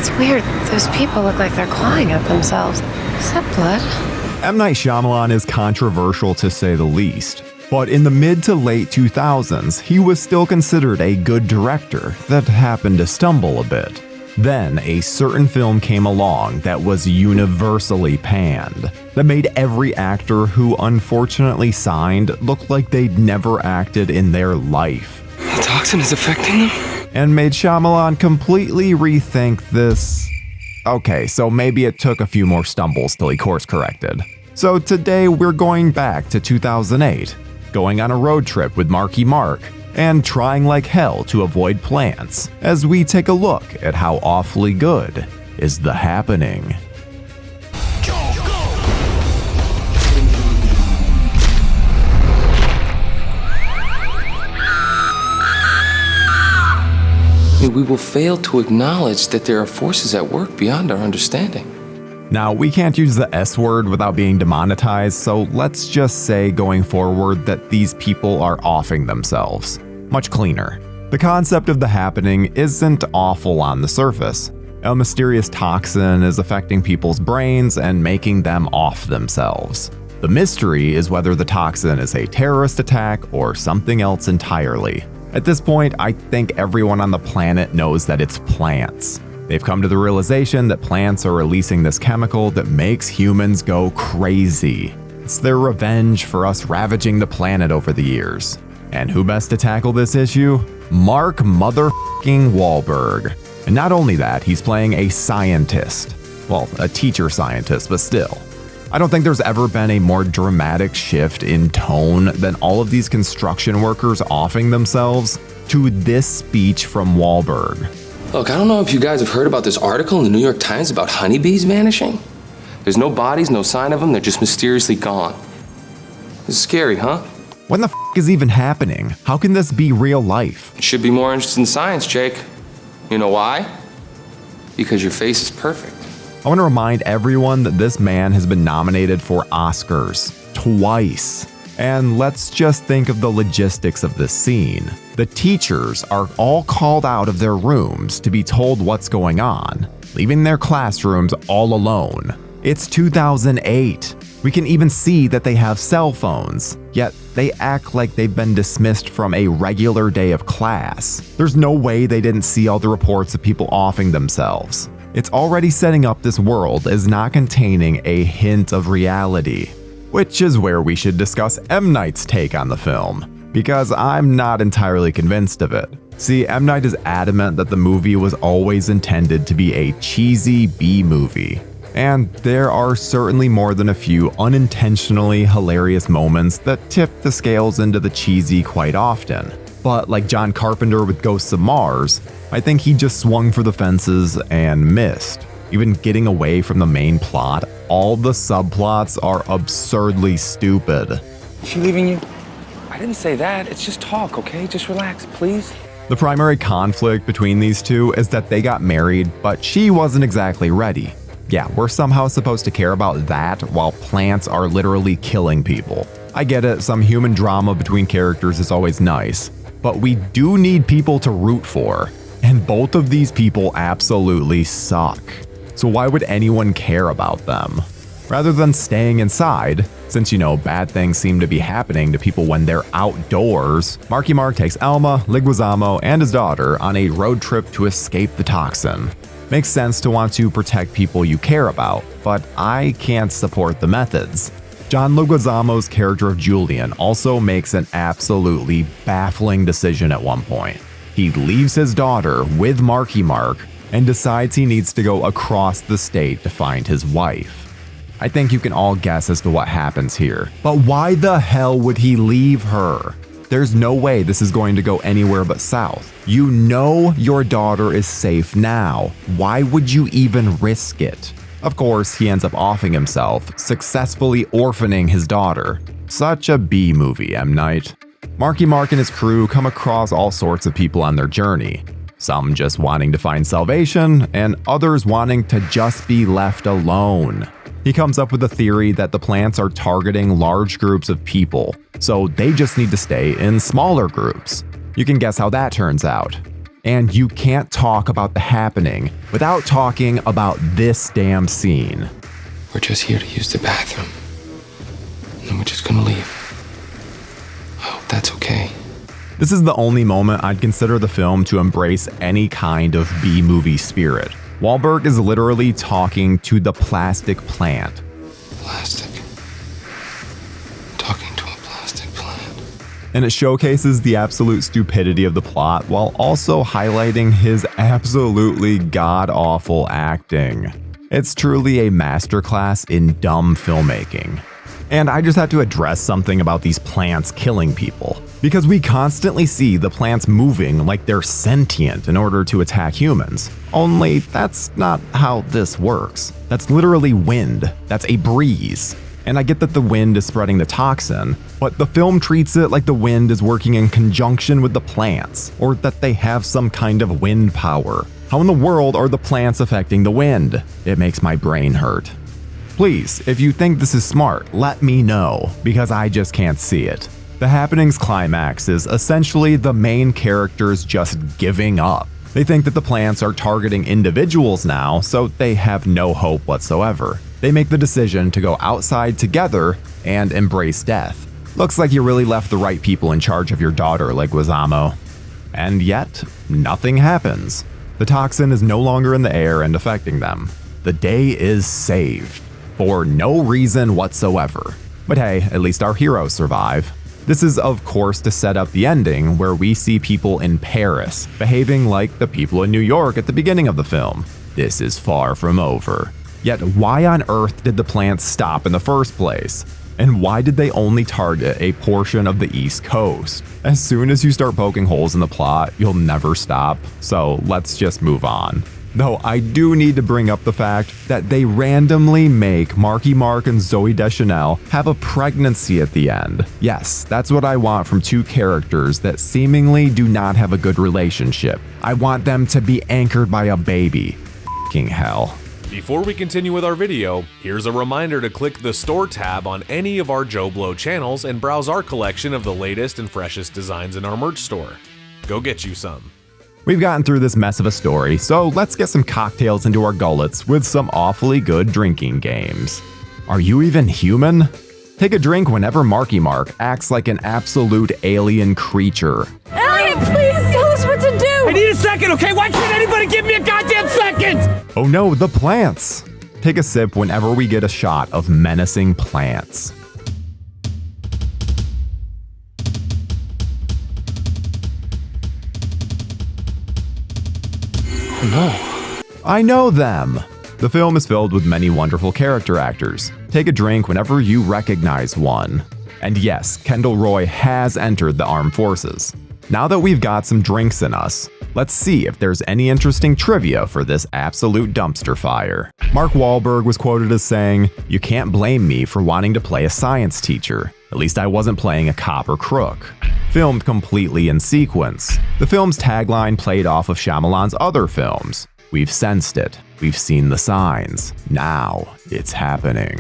It's weird. Those people look like they're clawing at themselves. Is that blood? M. Night Shyamalan is controversial to say the least, but in the mid to late 2000s, he was still considered a good director that happened to stumble a bit. Then, a certain film came along that was universally panned, that made every actor who unfortunately signed look like they'd never acted in their life. The toxin is affecting them? And made Shyamalan completely rethink this. Okay, so maybe it took a few more stumbles till he course corrected. So today we're going back to 2008, going on a road trip with Markie Mark, and trying like hell to avoid plants as we take a look at how awfully good is The Happening. We will fail to acknowledge that there are forces at work beyond our understanding. Now, we can't use the S word without being demonetized, so let's just say going forward that these people are offing themselves. Much cleaner. The concept of The Happening isn't awful on the surface. A mysterious toxin is affecting people's brains and making them off themselves. The mystery is whether the toxin is a terrorist attack or something else entirely. At this point, I think everyone on the planet knows that it's plants. They've come to the realization that plants are releasing this chemical that makes humans go crazy. It's their revenge for us ravaging the planet over the years. And who best to tackle this issue? Mark motherfucking Wahlberg. And not only that, he's playing a scientist. Well, a teacher scientist, but still. I don't think there's ever been a more dramatic shift in tone than all of these construction workers offing themselves to this speech from Wahlberg. Look, I don't know if you guys have heard about this article in the New York Times about honeybees vanishing. There's no bodies, no sign of them, they're just mysteriously gone. This is scary, huh? What the f is even happening? How can this be real life? You should be more interested in science, Jake. You know why? Because your face is perfect. I want to remind everyone that this man has been nominated for Oscars twice. And let's just think of the logistics of this scene. The teachers are all called out of their rooms to be told what's going on, leaving their classrooms all alone. It's 2008. We can even see that they have cell phones, yet they act like they've been dismissed from a regular day of class. There's no way they didn't see all the reports of people offing themselves. It's already setting up this world as not containing a hint of reality. Which is where we should discuss M. Night's take on the film, because I'm not entirely convinced of it. See, M. Night is adamant that the movie was always intended to be a cheesy B-movie. And there are certainly more than a few unintentionally hilarious moments that tip the scales into the cheesy quite often. But like John Carpenter with Ghosts of Mars, I think he just swung for the fences and missed. Even getting away from the main plot, all the subplots are absurdly stupid. Is she leaving you? I didn't say that. It's just talk, okay? Just relax, please. The primary conflict between these two is that they got married, but she wasn't exactly ready. Yeah, we're somehow supposed to care about that while plants are literally killing people. I get it, some human drama between characters is always nice, but we do need people to root for, and both of these people absolutely suck. So why would anyone care about them? Rather than staying inside, since bad things seem to be happening to people when they're outdoors, Markie Mark takes Elma, Leguizamo, and his daughter on a road trip to escape the toxin. Makes sense to want to protect people you care about, but I can't support the methods. John Leguizamo's character of Julian also makes an absolutely baffling decision at one point. He leaves his daughter with Markie Mark and decides he needs to go across the state to find his wife. I think you can all guess as to what happens here, but why the hell would he leave her? There's no way this is going to go anywhere but south. You know your daughter is safe now. Why would you even risk it? Of course, he ends up offing himself, successfully orphaning his daughter. Such a B movie, M. Night. Markie Mark and his crew come across all sorts of people on their journey. Some just wanting to find salvation, and others wanting to just be left alone. He comes up with a theory that the plants are targeting large groups of people, so they just need to stay in smaller groups. You can guess how that turns out. And you can't talk about The Happening without talking about this damn scene. We're just here to use the bathroom. And then we're just gonna leave. I hope that's okay. This is the only moment I'd consider the film to embrace any kind of B-movie spirit. Wahlberg is literally talking to the plastic plant. Plastic. Talking to a plastic plant. And it showcases the absolute stupidity of the plot while also highlighting his absolutely god-awful acting. It's truly a masterclass in dumb filmmaking. And I just have to address something about these plants killing people. Because we constantly see the plants moving like they're sentient in order to attack humans. Only that's not how this works. That's literally wind. That's a breeze. And I get that the wind is spreading the toxin, but the film treats it like the wind is working in conjunction with the plants, or that they have some kind of wind power. How in the world are the plants affecting the wind? It makes my brain hurt. Please, if you think this is smart, let me know, because I just can't see it. The Happening's climax is essentially the main characters just giving up. They think that the plants are targeting individuals now, so they have no hope whatsoever. They make the decision to go outside together and embrace death. Looks like you really left the right people in charge of your daughter, Leguizamo. And yet, nothing happens. The toxin is no longer in the air and affecting them. The day is saved. For no reason whatsoever. But hey, at least our heroes survive. This is of course to set up the ending where we see people in Paris behaving like the people in New York at the beginning of the film. This is far from over. Yet why on earth did the plants stop in the first place? And why did they only target a portion of the East Coast? As soon as you start poking holes in the plot, you'll never stop, so let's just move on. Though I do need to bring up the fact that they randomly make Markie Mark and Zooey Deschanel have a pregnancy at the end. Yes, that's what I want from two characters that seemingly do not have a good relationship. I want them to be anchored by a baby. F***ing hell. Before we continue with our video, here's a reminder to click the Store tab on any of our JoBlo channels and browse our collection of the latest and freshest designs in our merch store. Go get you some. We've gotten through this mess of a story, so let's get some cocktails into our gullets with some awfully good drinking games. Are you even human? Take a drink whenever Markie Mark acts like an absolute alien creature. Elliot, please tell us what to do! I need a second, okay? Why can't anybody give me a goddamn second? Oh no, the plants! Take a sip whenever we get a shot of menacing plants. No. I know them! The film is filled with many wonderful character actors. Take a drink whenever you recognize one. And yes, Kendall Roy has entered the armed forces. Now that we've got some drinks in us, let's see if there's any interesting trivia for this absolute dumpster fire. Mark Wahlberg was quoted as saying, "You can't blame me for wanting to play a science teacher. At least I wasn't playing a cop or crook." Filmed completely in sequence, the film's tagline played off of Shyamalan's other films. We've sensed it. We've seen the signs. Now it's happening.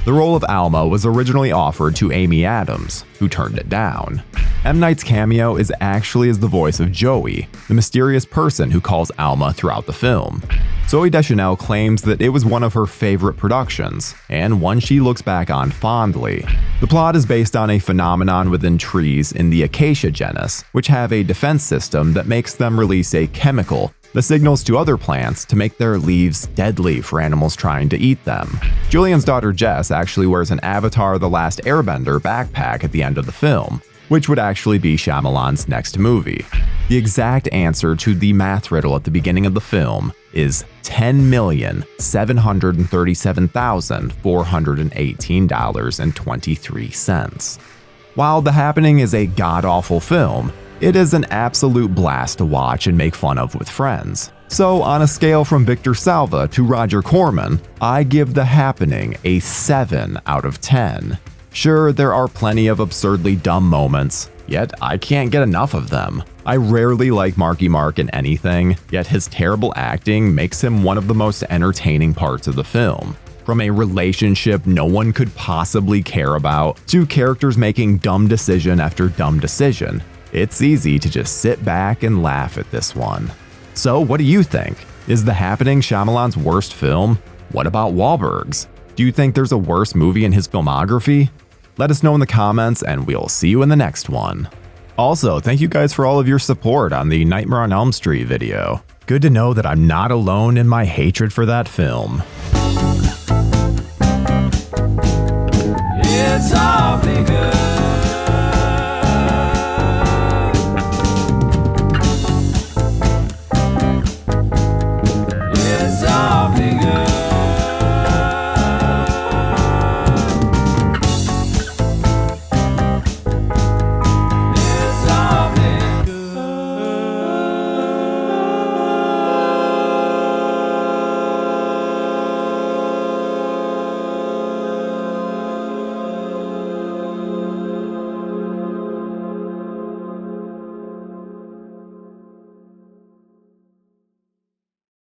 The role of Alma was originally offered to Amy Adams, who turned it down. M. Night's cameo is actually as the voice of Joey, the mysterious person who calls Alma throughout the film. Zooey Deschanel claims that it was one of her favorite productions, and one she looks back on fondly. The plot is based on a phenomenon within trees in the acacia genus, which have a defense system that makes them release a chemical that signals to other plants to make their leaves deadly for animals trying to eat them. Julian's daughter Jess actually wears an Avatar: The Last Airbender backpack at the end of the film, which would actually be Shyamalan's next movie. The exact answer to the math riddle at the beginning of the film is $10,737,418.23. While The Happening is a god-awful film, it is an absolute blast to watch and make fun of with friends. So on a scale from Victor Salva to Roger Corman, I give The Happening a 7 out of 10. Sure, there are plenty of absurdly dumb moments, yet I can't get enough of them. I rarely like Markie Mark in anything, yet his terrible acting makes him one of the most entertaining parts of the film. From a relationship no one could possibly care about, to characters making dumb decision after dumb decision, It's easy to just sit back and laugh at this one. So what do you think? Is The Happening Shyamalan's worst film? What about Wahlberg's? Do you think there's a worse movie in his filmography? Let us know in the comments and we'll see you in the next one. Also, thank you guys for all of your support on the Nightmare on Elm Street video. Good to know that I'm not alone in my hatred for that film.